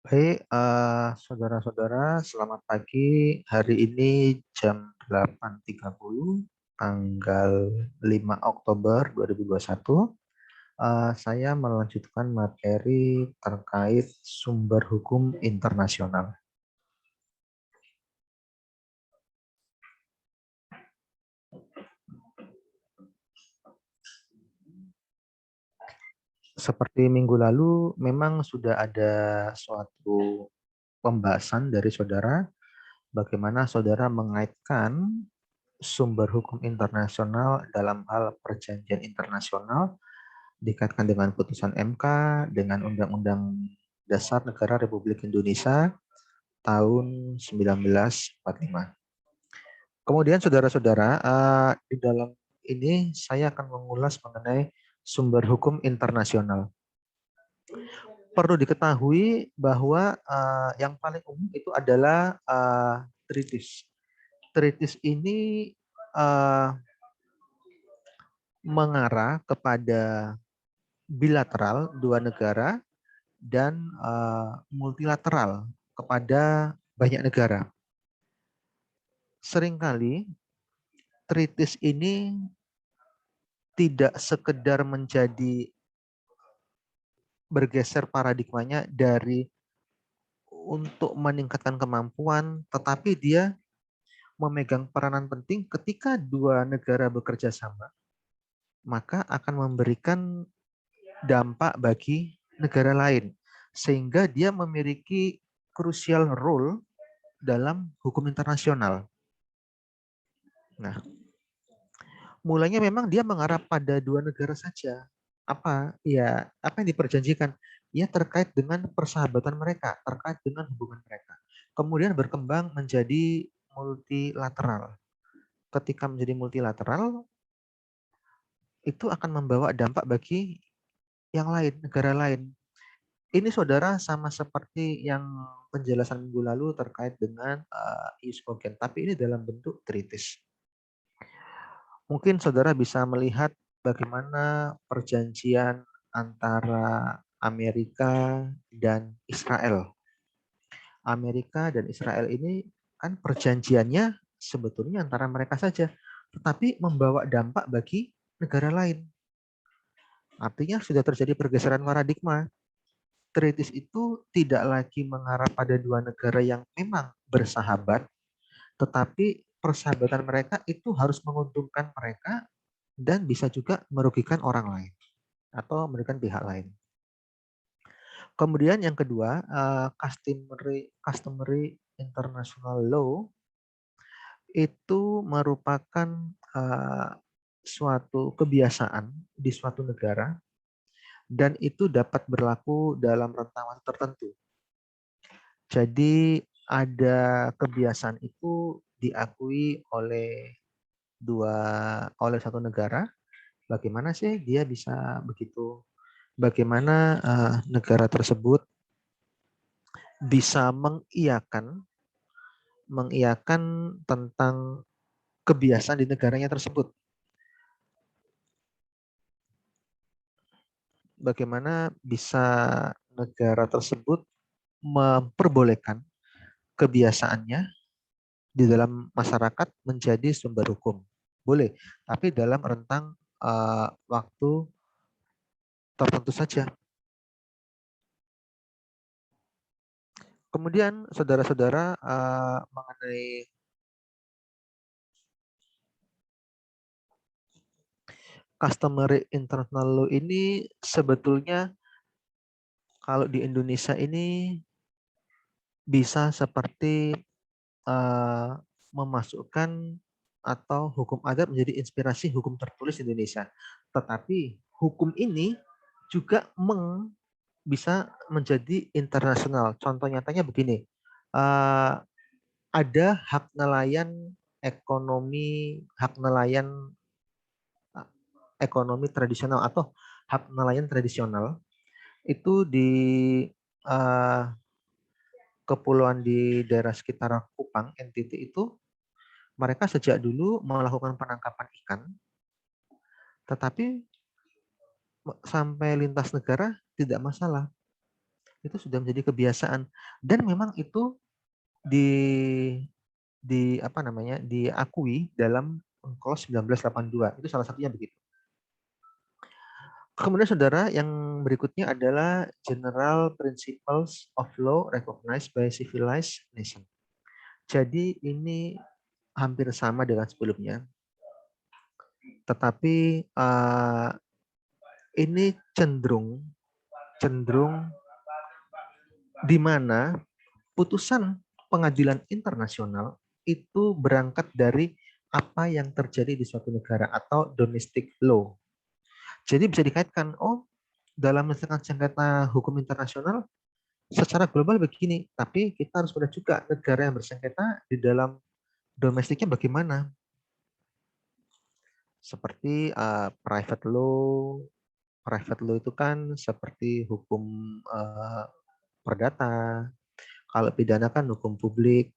Baik, saudara-saudara, selamat pagi. Hari ini jam 8.30, tanggal 5 Oktober 2021. Saya melanjutkan materi terkait sumber hukum internasional. Seperti minggu lalu, memang sudah ada suatu pembahasan dari saudara, bagaimana saudara mengaitkan sumber hukum internasional dalam hal perjanjian internasional dikaitkan dengan putusan MK, dengan Undang-Undang Dasar Negara Republik Indonesia tahun 1945. Kemudian saudara-saudara, di dalam ini saya akan mengulas mengenai sumber hukum internasional. Perlu diketahui bahwa yang paling umum itu adalah treaties. Treaties ini mengarah kepada bilateral dua negara dan multilateral kepada banyak negara. Seringkali treaties ini tidak sekedar menjadi bergeser paradigmanya dari untuk meningkatkan kemampuan, tetapi dia memegang peranan penting ketika dua negara bekerja sama, maka akan memberikan dampak bagi negara lain, sehingga dia memiliki crucial role dalam hukum internasional. Nah, mulanya memang dia mengarah pada dua negara saja. Apa yang diperjanjikan? Ya terkait dengan persahabatan mereka, terkait dengan hubungan mereka. Kemudian berkembang menjadi multilateral. Ketika menjadi multilateral, itu akan membawa dampak bagi yang lain, negara lain. Ini saudara sama seperti yang penjelasan minggu lalu terkait dengan e-spoken, tapi ini dalam bentuk treaties. Mungkin saudara bisa melihat bagaimana perjanjian antara Amerika dan Israel. Amerika dan Israel ini kan perjanjiannya sebetulnya antara mereka saja, tetapi membawa dampak bagi negara lain. Artinya sudah terjadi pergeseran paradigma. Treaties itu tidak lagi mengarah pada dua negara yang memang bersahabat, tetapi persahabatan mereka itu harus menguntungkan mereka dan bisa juga merugikan orang lain atau merugikan pihak lain. Kemudian yang kedua, customary international law itu merupakan suatu kebiasaan di suatu negara dan itu dapat berlaku dalam rentang waktu tertentu. Jadi ada kebiasaan itu diakui oleh satu negara. Bagaimana sih dia bisa begitu? Bagaimana negara tersebut bisa mengiyakan tentang kebiasaan di negaranya tersebut? Bagaimana bisa negara tersebut memperbolehkan kebiasaannya di dalam masyarakat menjadi sumber hukum? Boleh, tapi dalam rentang waktu tertentu saja. Kemudian saudara-saudara mengenai customary international law ini sebetulnya kalau di Indonesia ini bisa seperti memasukkan atau hukum adat menjadi inspirasi hukum tertulis di Indonesia. Tetapi hukum ini juga bisa menjadi internasional. Contoh nyatanya begini, ada hak nelayan ekonomi tradisional atau hak nelayan tradisional itu di kepulauan di daerah sekitar Kupang, NTT itu mereka sejak dulu melakukan penangkapan ikan, tetapi sampai lintas negara tidak masalah. Itu sudah menjadi kebiasaan dan memang itu apa namanya, diakui dalam UNCLOS 1982. Itu salah satunya begitu. Kemudian saudara, yang berikutnya adalah General Principles of Law Recognized by Civilized Nation. Jadi ini hampir sama dengan sebelumnya, tetapi ini cenderung di mana putusan pengadilan internasional itu berangkat dari apa yang terjadi di suatu negara atau domestic law. Jadi bisa dikaitkan, oh dalam menyelesaikan sengketa hukum internasional secara global begini, tapi kita harus melihat juga negara yang bersengketa di dalam domestiknya bagaimana. Seperti private law. Private law itu kan seperti hukum perdata. Kalau pidana kan hukum publik.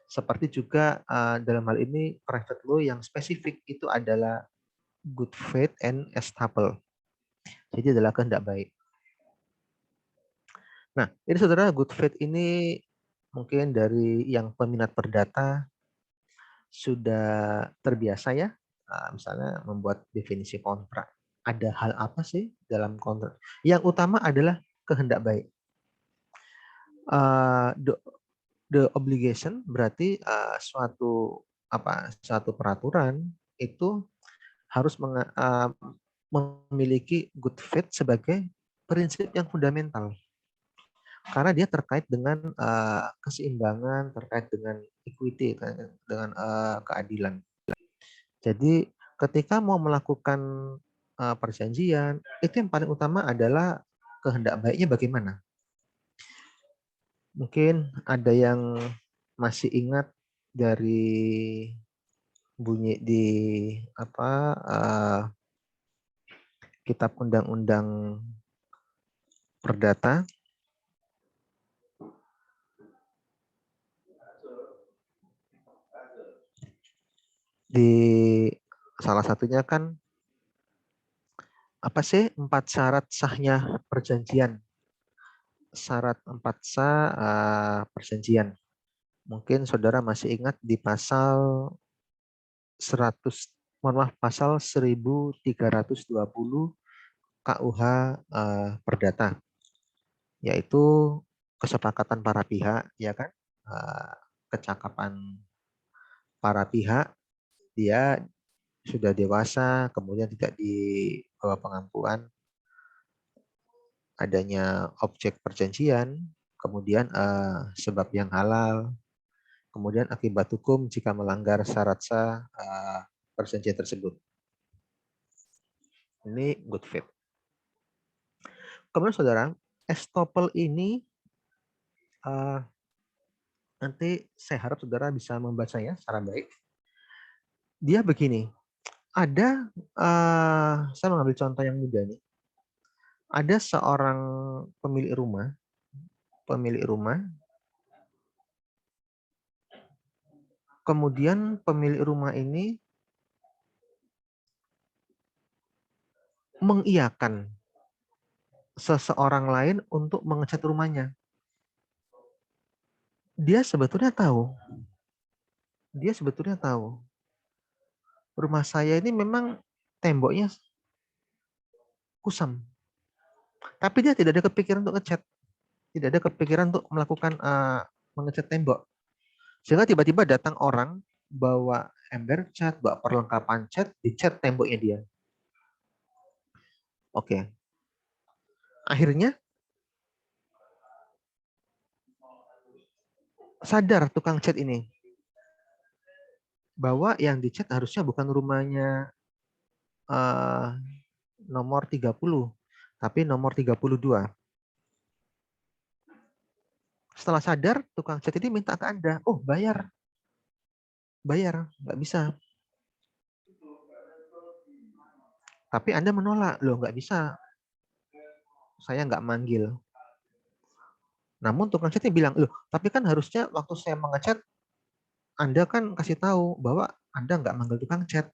Seperti juga dalam hal ini private law yang spesifik itu adalah good faith and estoppel. Jadi adalah kehendak baik. Nah, ini saudara, good faith ini mungkin dari yang peminat perdata sudah terbiasa ya, misalnya membuat definisi kontrak. Ada hal apa sih dalam kontrak? Yang utama adalah kehendak baik. The obligation berarti suatu peraturan itu harus memiliki good faith sebagai prinsip yang fundamental. Karena dia terkait dengan keseimbangan, terkait dengan equity, dengan keadilan. Jadi ketika mau melakukan perjanjian, itu yang paling utama adalah kehendak baiknya bagaimana. Mungkin ada yang masih ingat dari bunyi di Kitab Undang-Undang Perdata. Di salah satunya kan apa sih 4 syarat sahnya perjanjian? Syarat 4 sah perjanjian. Mungkin saudara masih ingat di pasal 1320 KUH Perdata, yaitu kesepakatan para pihak, ya kan, kecakapan para pihak, dia sudah dewasa, kemudian tidak di bawah pengampuan, adanya objek perjanjian, kemudian sebab yang halal, kemudian akibat hukum jika melanggar syarat sah perjanjian tersebut. Ini good faith. Kemudian saudara, estoppel ini nanti saya harap saudara bisa membacanya secara baik. Dia begini, ada saya mengambil contoh yang mudah nih. Ada seorang pemilik rumah, kemudian pemilik rumah ini mengiyakan seseorang lain untuk mengecat rumahnya. Dia sebetulnya tahu rumah saya ini memang temboknya kusam, tapi dia tidak ada kepikiran untuk ngecat, tidak ada kepikiran untuk melakukan mengecat tembok. Sehingga tiba-tiba datang orang bawa ember cat, bawa perlengkapan cat, dicat temboknya dia. Oke. Akhirnya sadar tukang cat ini bahwa yang dicat harusnya bukan rumahnya nomor 30, tapi nomor 32. Setelah sadar, tukang cat ini minta ke Anda, oh bayar, nggak bisa. Tapi Anda menolak, loh nggak bisa, saya nggak manggil. Namun tukang catnya bilang, loh tapi kan harusnya waktu saya mengecat, Anda kan kasih tahu bahwa Anda nggak manggil tukang cat.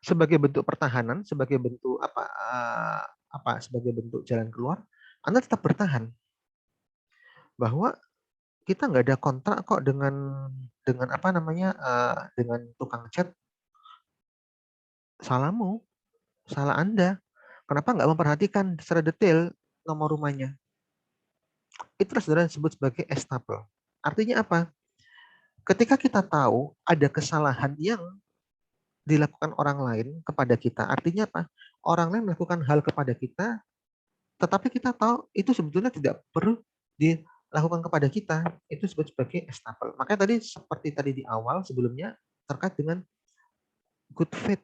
Sebagai bentuk pertahanan, sebagai bentuk sebagai bentuk jalan keluar, Anda tetap bertahan bahwa kita nggak ada kontrak kok dengan dengan tukang cat. Salahmu, salah Anda. Kenapa nggak memperhatikan secara detail nomor rumahnya? Itulah saudara disebut sebagai estafel. Artinya apa? Ketika kita tahu ada kesalahan yang dilakukan orang lain kepada kita, artinya apa? Orang lain melakukan hal kepada kita, tetapi kita tahu itu sebetulnya tidak perlu dilakukan kepada kita. Itu disebut sebagai estafel. Makanya tadi seperti tadi di awal sebelumnya terkait dengan good faith.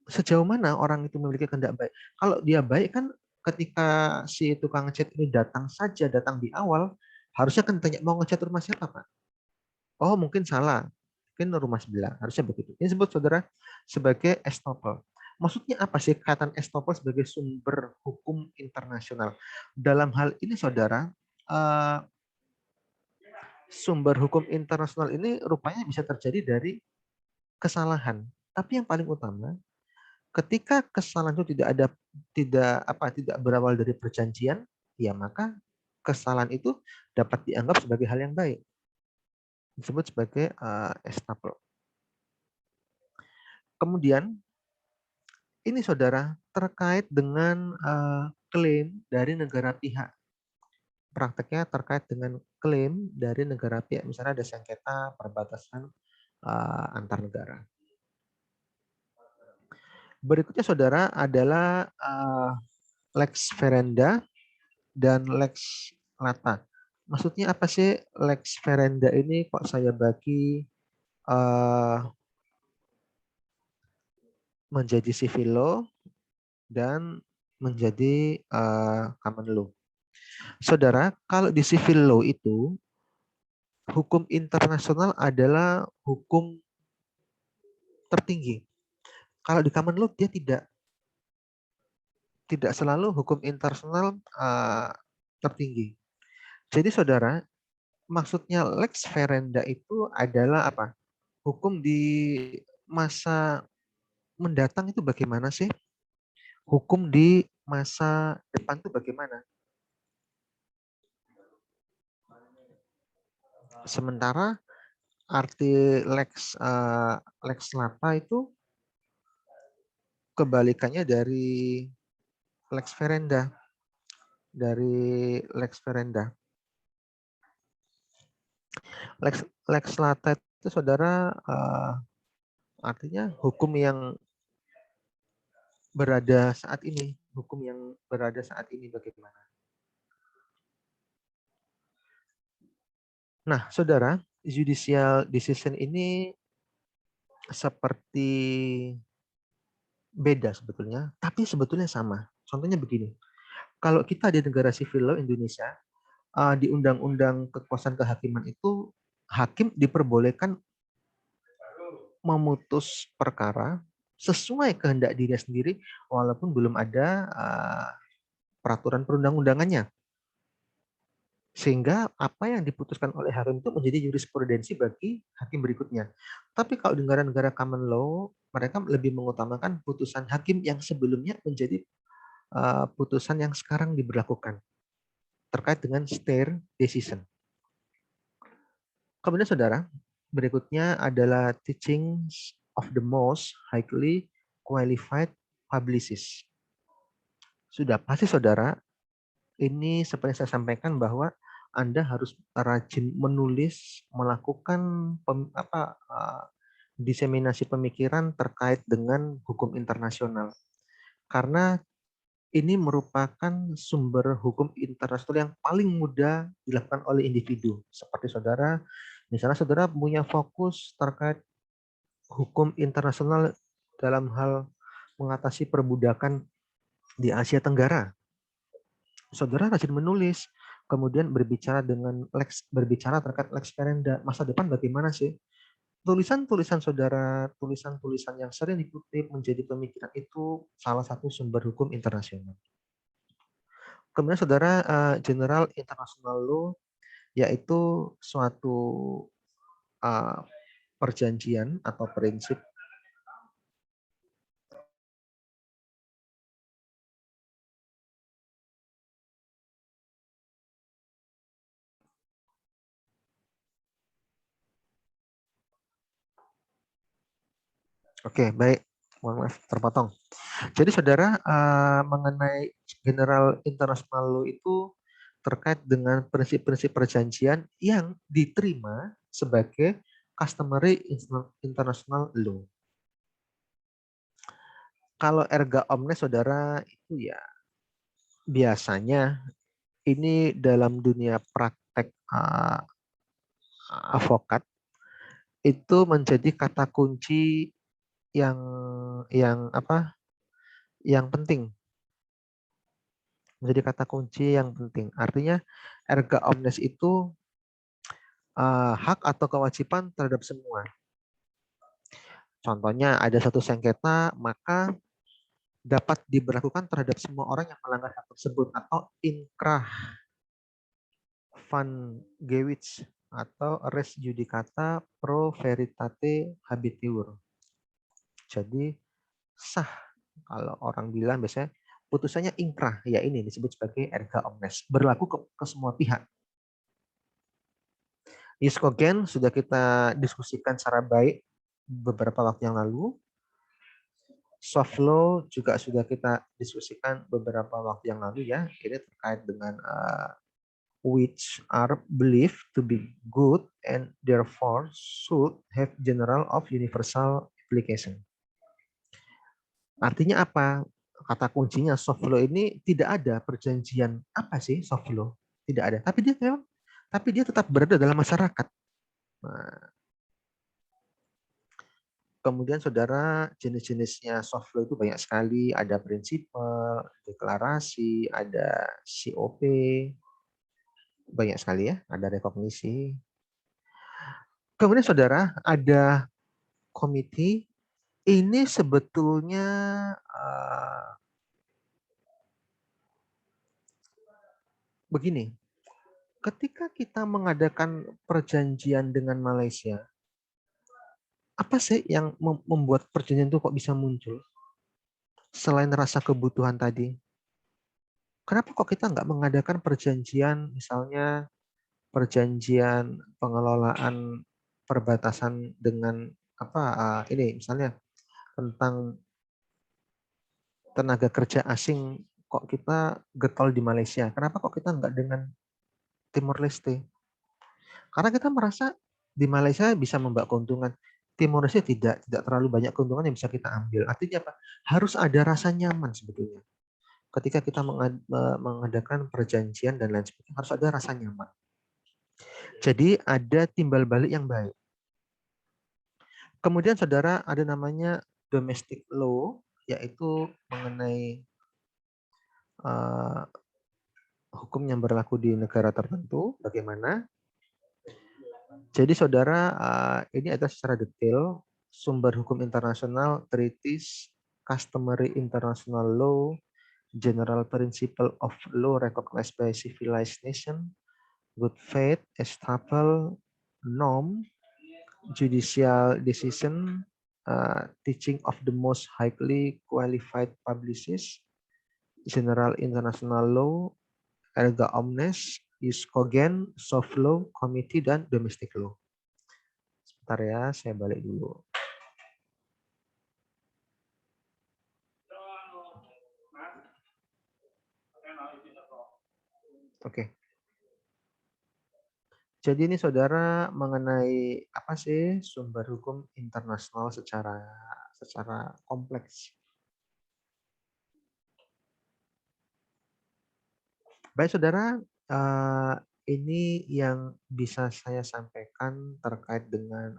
Sejauh mana orang itu memiliki kehendak baik. Kalau dia baik kan ketika si tukang cat ini datang di awal, harusnya kan tanya mau ngecat rumah siapa, Pak? Oh, mungkin salah. Mungkin rumah sebelah. Harusnya begitu. Ini sebut saudara sebagai estoppel. Maksudnya apa sih kaitan estoppel sebagai sumber hukum internasional? Dalam hal ini saudara, eh, sumber hukum internasional ini rupanya bisa terjadi dari kesalahan. Tapi yang paling utama ketika kesalahan itu tidak berawal dari perjanjian, ya maka kesalahan itu dapat dianggap sebagai hal yang baik. Disebut sebagai estafel. Kemudian ini saudara terkait dengan klaim dari negara pihak. Prakteknya terkait dengan klaim dari negara pihak. Misalnya ada sengketa perbatasan antar negara. Berikutnya saudara adalah lex ferenda dan lex lata. Maksudnya apa sih lex ferenda ini kok saya bagi menjadi civil law dan menjadi common law. Saudara, kalau di civil law itu hukum internasional adalah hukum tertinggi. Kalau di common law dia tidak selalu hukum internasional tertinggi. Jadi saudara, maksudnya lex ferenda itu adalah apa? Hukum di masa mendatang itu bagaimana sih? Hukum di masa depan itu bagaimana? Sementara arti lex lata itu kebalikannya dari lex ferenda. Dari lex ferenda. Lex lata itu saudara artinya hukum yang berada saat ini. Hukum yang berada saat ini bagaimana? Nah, saudara, judicial decision ini seperti beda sebetulnya, tapi sebetulnya sama. Contohnya begini, kalau kita di negara sivil law Indonesia, di Undang-Undang Kekuasaan Kehakiman itu, hakim diperbolehkan memutus perkara sesuai kehendak dirinya sendiri, walaupun belum ada peraturan perundang-undangannya. Sehingga apa yang diputuskan oleh hakim itu menjadi jurisprudensi bagi hakim berikutnya. Tapi kalau di negara-negara common law, mereka lebih mengutamakan putusan hakim yang sebelumnya menjadi putusan yang sekarang diberlakukan terkait dengan stare decision. Kemudian saudara, berikutnya adalah teachings of the most highly qualified publicists. Sudah pasti saudara, ini seperti saya sampaikan bahwa Anda harus rajin menulis, melakukan diseminasi pemikiran terkait dengan hukum internasional. Karena ini merupakan sumber hukum internasional yang paling mudah dilakukan oleh individu. Seperti saudara, misalnya saudara punya fokus terkait hukum internasional dalam hal mengatasi perbudakan di Asia Tenggara. Saudara rajin menulis, kemudian berbicara terkait lex ferenda, masa depan bagaimana sih? Tulisan-tulisan saudara, tulisan-tulisan yang sering dikutip menjadi pemikiran itu salah satu sumber hukum internasional. Kemudian saudara, General International Law yaitu suatu perjanjian atau prinsip Oke, baik. Mohon maaf, terpotong. Jadi saudara, mengenai General International Law itu terkait dengan prinsip-prinsip perjanjian yang diterima sebagai customary international law. Kalau erga omnes saudara itu ya biasanya ini dalam dunia praktek avokat itu menjadi kata kunci yang apa? Yang penting. Menjadi kata kunci yang penting. Artinya erga omnes itu hak atau kewajiban terhadap semua. Contohnya ada satu sengketa, maka dapat diberlakukan terhadap semua orang yang melanggar hak tersebut atau inkrah van gewis atau res judicata pro veritate habituur. Jadi sah kalau orang bilang biasanya putusannya inkrah, ya ini disebut sebagai erga omnes, berlaku ke semua pihak. Jus cogens sudah kita diskusikan secara baik beberapa waktu yang lalu. Soft law juga sudah kita diskusikan beberapa waktu yang lalu ya. Ini terkait dengan which are believed to be good and therefore should have general of universal application. Artinya apa? Kata kuncinya soft law ini tidak ada perjanjian apa sih soft law? Tidak ada. Tapi dia tetap berada dalam masyarakat. Nah, kemudian saudara, jenis-jenisnya soft law itu banyak sekali. Ada prinsipal, deklarasi, ada COP, banyak sekali ya. Ada rekognisi. Kemudian saudara, ada komite. Ini sebetulnya begini. Ketika kita mengadakan perjanjian dengan Malaysia, apa sih yang membuat perjanjian itu kok bisa muncul? Selain rasa kebutuhan tadi. Kenapa kok kita nggak mengadakan perjanjian, misalnya perjanjian pengelolaan perbatasan dengan ini misalnya tentang tenaga kerja asing, kok kita getol di Malaysia? Kenapa kok kita nggak dengan Timor Leste? Karena kita merasa di Malaysia bisa membawa keuntungan. Timor Leste tidak terlalu banyak keuntungan yang bisa kita ambil. Artinya apa? Harus ada rasa nyaman sebetulnya. Ketika kita mengadakan perjanjian dan lain sebagainya, harus ada rasa nyaman. Jadi ada timbal balik yang baik. Kemudian saudara ada namanya domestic law, yaitu mengenai hukum yang berlaku di negara tertentu. Bagaimana? Jadi saudara, ini adalah secara detail sumber hukum internasional, treaties, customary international law, general principle of law recognized by civilized nation, good faith, estoppel, norm, judicial decision, teaching of the most highly qualified publicists, general international law, erga omnes, jus cogens, soft law, committee, dan domestic law. Sebentar ya, saya balik dulu. Oke. Jadi ini saudara mengenai apa sih sumber hukum internasional secara kompleks. Baik saudara, ini yang bisa saya sampaikan terkait dengan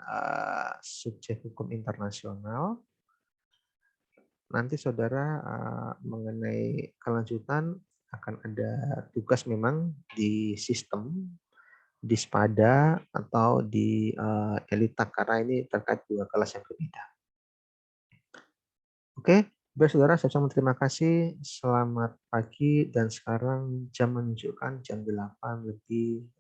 subjek hukum internasional. Nanti saudara mengenai kelanjutan akan ada tugas memang di sistem, di SPADA atau di ELITA karena ini terkait dua kelas yang berbeda. Oke, baik saudara, saya ucapkan terima kasih. Selamat pagi dan sekarang jam menunjukkan jam 8:50.